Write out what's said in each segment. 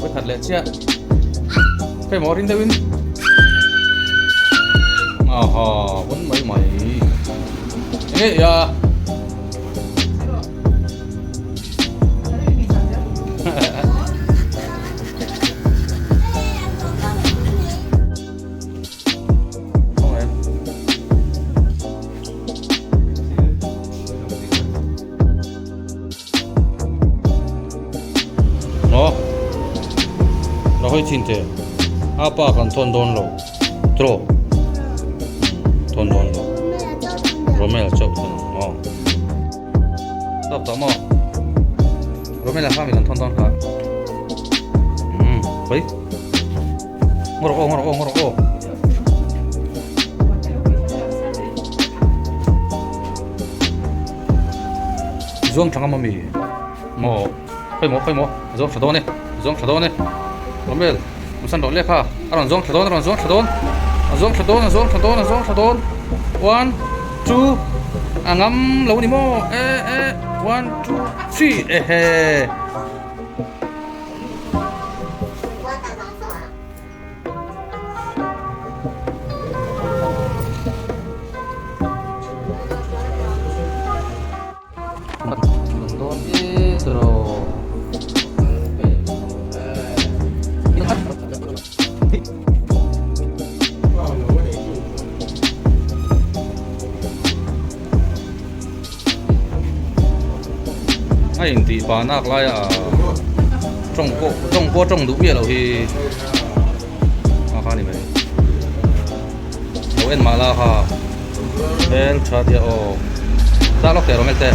Với thật lệ chia cái mỏ rin đây win vẫn mấy mày thế ya nó hơi chín thế apa kan thon don lo tro thon don lo romel chau thon tập tao mò romel là pha mình thon don cả vậy ngoro zoom chẳng mà mì mò phải mò zoom phải đón này Romel, musan dole kha. Aron zong thadon. 1, 2. Angam lo ni mo. 1, 2, 3. Ai thì bà nạc lại trong đủ bia đâu thì khá này mày đâu em mà là ha em chả thì ta lóc rồi mẹ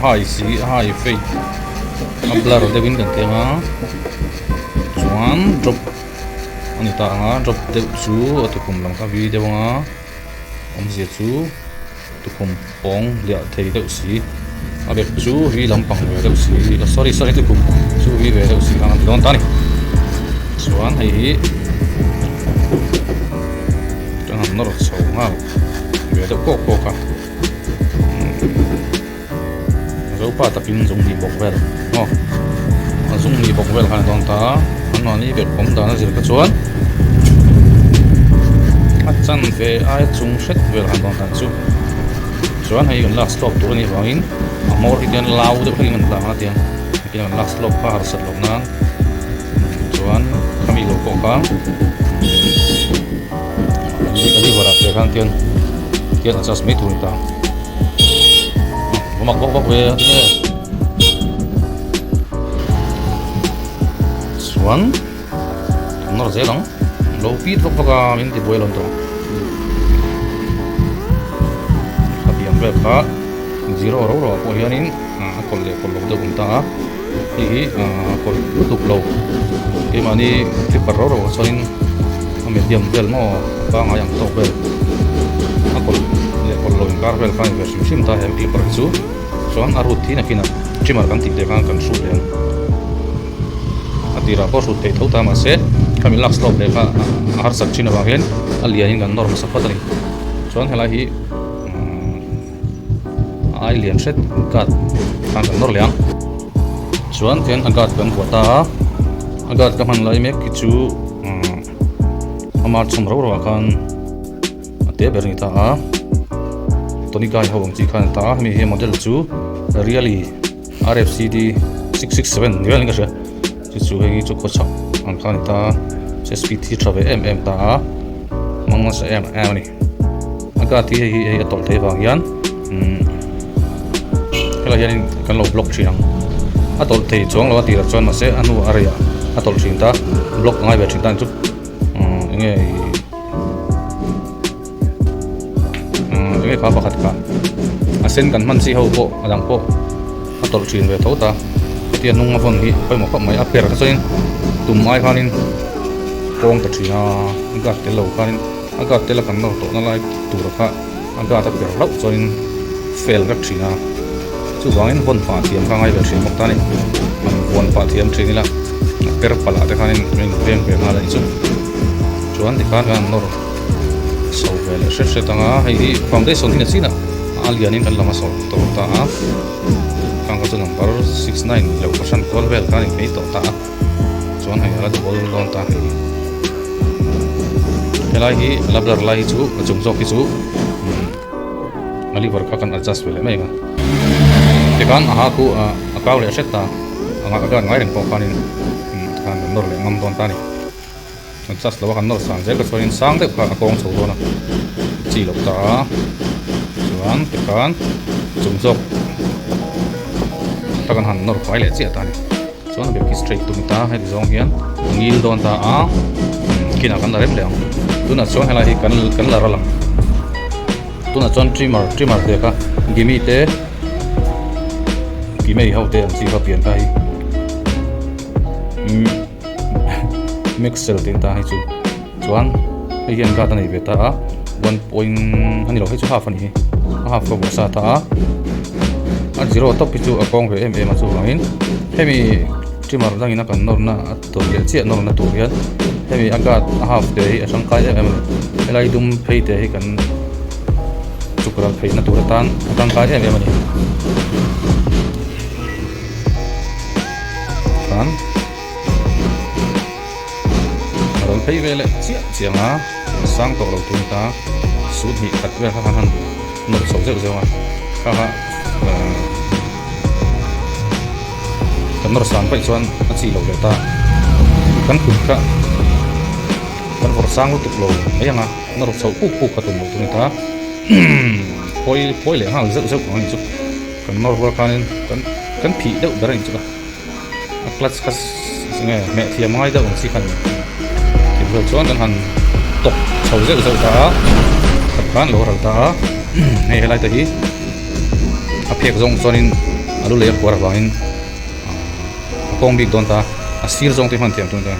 hai sĩ hai phê abla rồi devin kan tema chuan drop ani ta nga drop de chu atukum lang ka vi de nga omje chu tukum pong lia thei de si abe chu vi lampang ve de si sorry tukum chu vi ve de si ang don ta ni chuan hei hi tang nor chau nga ve de ko ka dấu pa takin dùng đi bọc vel dùng đi bọc vel kan don ta an ni bet pom da na zir ka chuan a chan ve ai chung shet vel kan don ta chu chuan hei gan last stop tur ni wangin a mor hi gan lau de phim ta na tiang ki gan last stop par sat lok na chuan kami lo ko ka ni wara te kan tian adjust me tu ta mặc bọc về thế xuống nó dễ lắm lâu phít bọc vào mình thì bôi lần thôi hạt điểm về cả zero rồi có hiện in còn lệ còn lâu được cũng ta thì còn tục lâu cái mà đi chụp bật rồi cho nên mình điểm về nó ba ngày yang tốt về còn lệ còn lâu cả về phải về sim ta hem đi bật xuống soan arut thi na kina chimar kan tik de kan su le atira ko su te thota ma se kami lak stop de ka har sak china wa hen alia hin gan norm sa patani soan hela hi ai lian set kat kan nor liang soan ten agat kan kota agat ka man lai mek ki chu amar chum ro ro kan ate berni ta toni kai hawang chi khan ta mi he model chu really RFCD 667 ni wal ngasha chu hei chu ko chak an khan ta SPT travel ta mangma sa em ni aga ti hei atol the wang yan hela hian kan lo block thin ang atol thei chuang lo tira chuan ma se anu area atol thin ta block ngai ve thin tan chu nge ka pakhat ka asen kan man si ho po adang po atol thin ve tho ta tian nung ma von hi pai mo kha mai aper ka chuin tum mai khanin kong ta thina ga te lo khanin aga te la kan no to na lai tur kha aga ta per lo chuin fail rak thina chu wangin von pa thiam kha ngai ve thrin mok ta ni man von pa thiam thrin la per pala te khanin meng veng ve nga la chu chuan ti kan kan nor so vel se tanga hei foundation ni sina alianin kan lama so to ta kang ka number 69 lo percent call vel kan ni to ta chuan hei ala bol lon ta hei helai hi labdar lai chu chung jok hi chu ali work kan adjust vele mai nga te kan aha ku akaw le seta anga ka ngai reng po kanin kan nor le ngam don ta ni adjust lo kan nor sang je ka choin sang de ka akong chu na chi lo ta chuan te kan chung jok ta kan han nor khwai le chi ta ni chuan be ki straight tu ta he di zong hian ngil don ta a kina kan la rem le tuna chuan helai hi kan la ralang tuna chuan trimmer te ka gimi te gimei ho te an chi ka pian kai mixer tin ta hi chu chuan hei hian ka ta nei ve ta 1 point hani lo he chu half ani half ko sa ta a zero top pi chu akong ve em chu wangin hemi trimmer dangina kan nor na to le chi nor na tu hian hemi aga half te hi asang kai em elai dum phei te hi kan chukral phei na tur tan atang kai em ani kan ron phei vele chianga sang to lo tun ta su hi khat ve kha han no so je je wa kha kan nor san pai chuan a chi lo le ta kan khut kha kan vor sang lu tuk lo ai anga nor so pu ka tu mo tu ta poi le ha zeu ang chu kan nor vor kan phi deuh darang chu a clutch kas nge me thiam ngai deuh si kan ki vol chuan kan han tok chho zeu ta kan lo ral ta nei helai ta hi a phek zong chonin alu le por wangin kong big don ta a sir zong te man thiam tu ta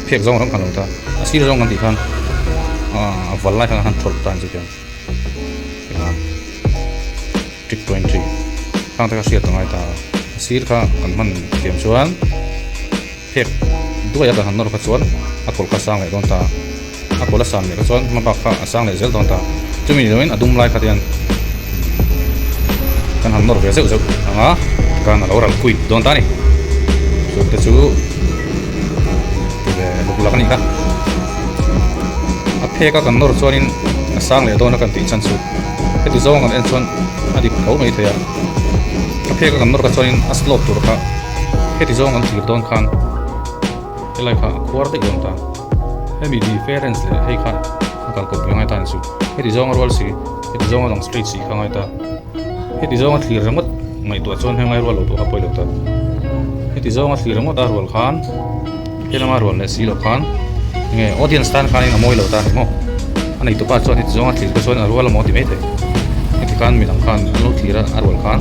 phek zong ram kan lo ta a sir zong kan ti khan a val lai han thol tan chu kan trick 23 kang ta ka sir tangai ta sir kha kan man thiam chuan phek duya ka han nor ka chuan a kol ka sang le don ta a kol a sam le ka chuan ma ba kha a sang le zel don ta chumi loin adum lai kha tian kan han nor ve zeu anga kan a lo ral kui don ta ni so te chu ve luk lak ni ka a pheka kan nor chuanin a sang le don kan ti chan chu he tu zong an en chuan adik ko mai thaya a pheka kan nor ka chuanin a slop tur kha he ti zong an tir don khan elai kha khwar te don ta he mi difference le he kha kan ko ngai tan chu he ti zong rol si he ti zong long straight si kha ngai ta he ti zong a thlir ramot mai tu chuan he ngai rol lo tu ka poi lo ta he ti zong a thlir ramot a rol khan he lama rol le si lo khan nge audience tan khan in amoi lo ta mo anei tu pa chuan he ti zong a thlir ka chuan a rol mo ti mai the he ti kan mi lang khan lo thlir a rol khan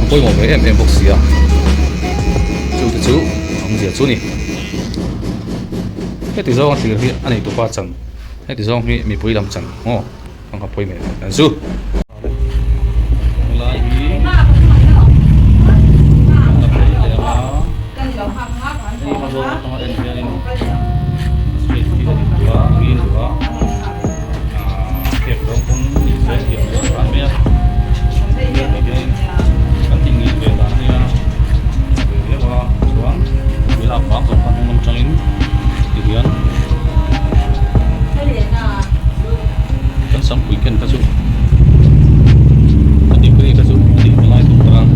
poi mo ve em box sia chu ang zia chu ni he ti zong a thlir hi anei tu pa chan he ti zong hi mi pui lam chan mo ang ka poi me an chu lai hi some weekend kasu ati kri kasu ati malai tu perang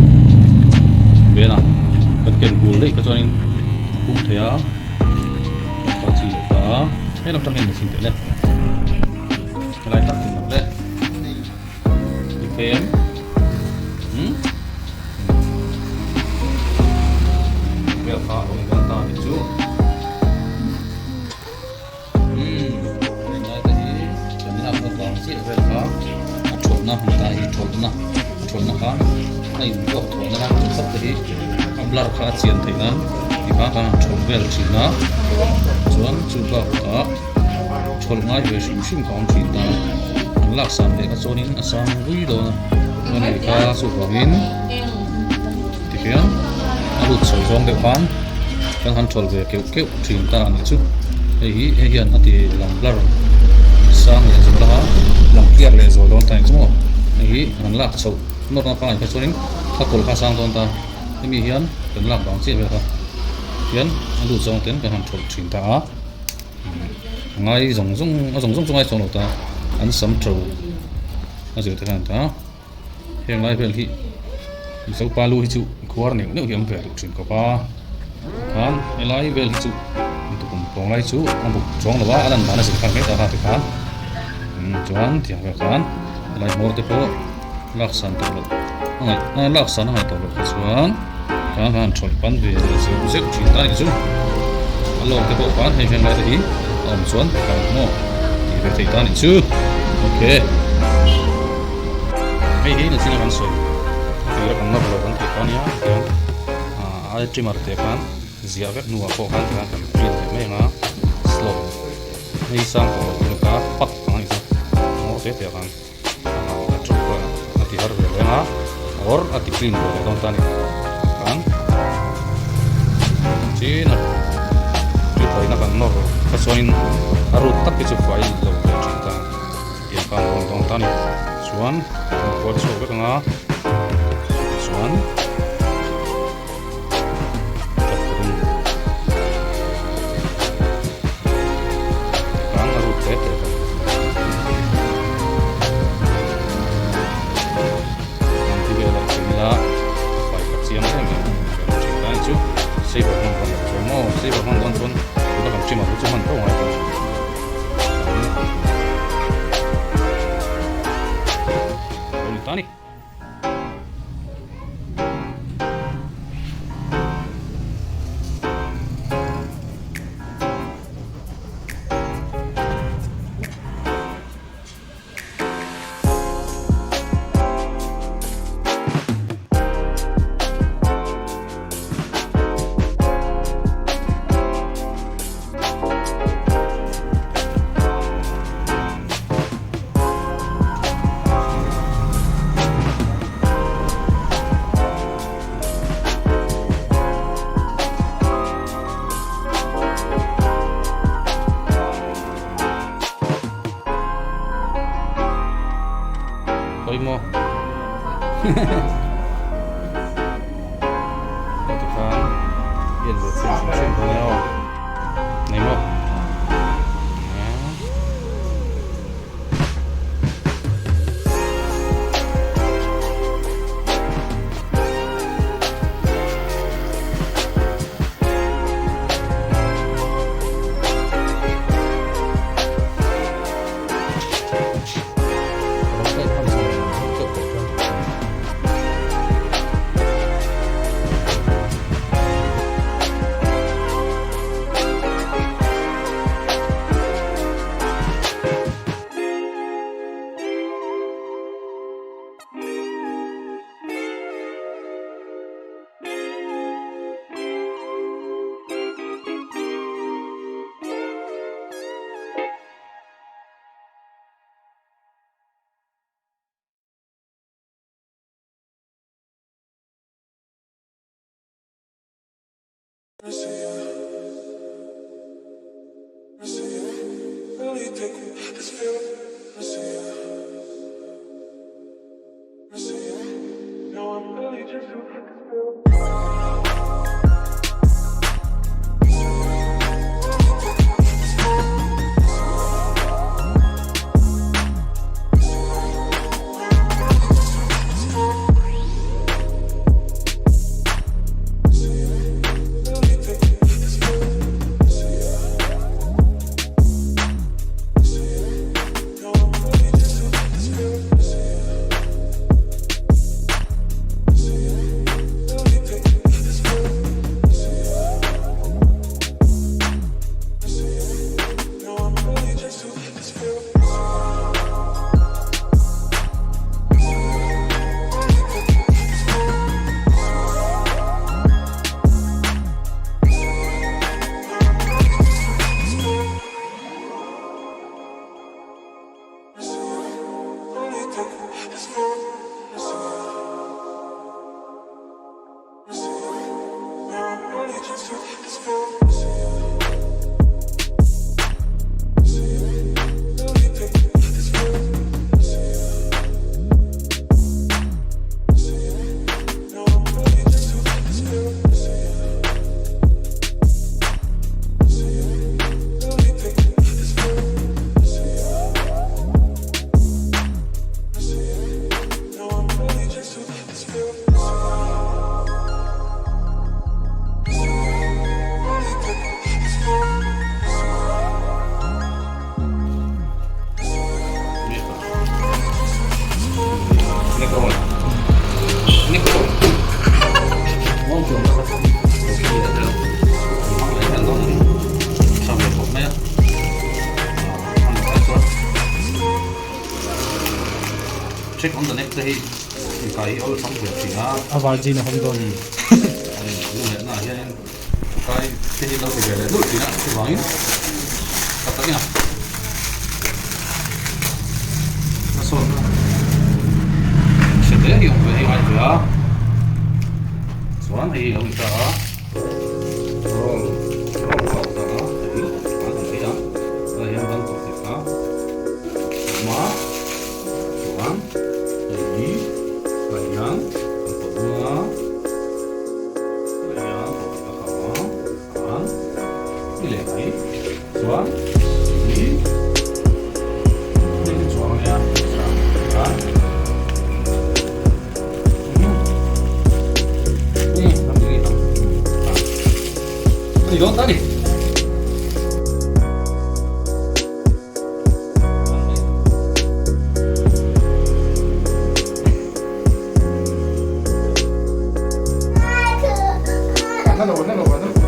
bena ken bul dei kasu ning kum thaya pachi ta he lam tang en sin te le malai tak tin le kem này có thổi nó đang sắp tới blur khá chiến thấy nó thì các bạn chọn về chỉ nó chuẩn chú có đó chọn ngay về sử dụng con chỉ ta lạc sản để các số đến sang vui đồ cái này các số của mình thì kia nó lụt sôi giông để khoan các bạn chọn về kiểu chỉ ta làm chút thì hiện thì làm blur sang để chúng ta làm kia để rồi đón thành đúng không thì hắn lạc sâu nó phải cái số đến các cổ khá sang đón ta thì mình hiện đến làm đón chuyện về thôi hiện anh đủ dòng tiến cái hàng chục chính ta ngay dùng trong ngay trong ta anh sắm trâu nó giữ thế này ta hiện lại về thì sau ba lô chịu khoa này nếu hiện về được chuyện có ba hắn hiện lại về chịu tụi cùng còn lại chú anh buộc chọn là ba lần bạn là sự khác hết ta thì hắn chọn thì phải hắn lại một cái phố lạc sản tàu này lạc sản này tàu được chọn các bạn chọn bán về sự dễ chỉ ta chứ alo cái bộ bán hay hiện lại thì ổn xuống càng mò thì về thì ta chứ ok hay là xin bạn soi thì là còn nó vừa vẫn thì con nhá ai chỉ mà để bán dĩa vét nua khô bán thì làm chuyện thì mấy ngã slow hay sang của người ta bắt bằng cái nó sẽ thì làm chụp thì har về ngã or ati clean rồi don't tani kan chỉ là chụp phải là bằng nó cái xoin arut tắc cái chụp phải lâu rồi chúng ta tiền kan don't tani xuan có số cái ngã xuan xây vào hoàn toàn là xây vào hoàn toàn chúng ta làm chuyện mà chúng mình không ngoài rồi ta đi Ôi mô Hãy subscribe cho kênh Ghiền Mì Gõ để không bỏ lỡ những video hấp dẫn. kai ol sam dia tinga awarji na hom don ani lu le na hian kai te hi lo te gele lu tinga tu wangin katanya na son se te yong ve ai ya chuan hei lo ta rong rong khau ta na hei ma ta hei a ta hian ban to te ka ma chuan hei Bayang, untuk bunga, bayang, untuk kawan, kan, pilih lagi, cuan, ini cuan ya, kan, ini ambil itu, ini dong tadi. Nó lộn nó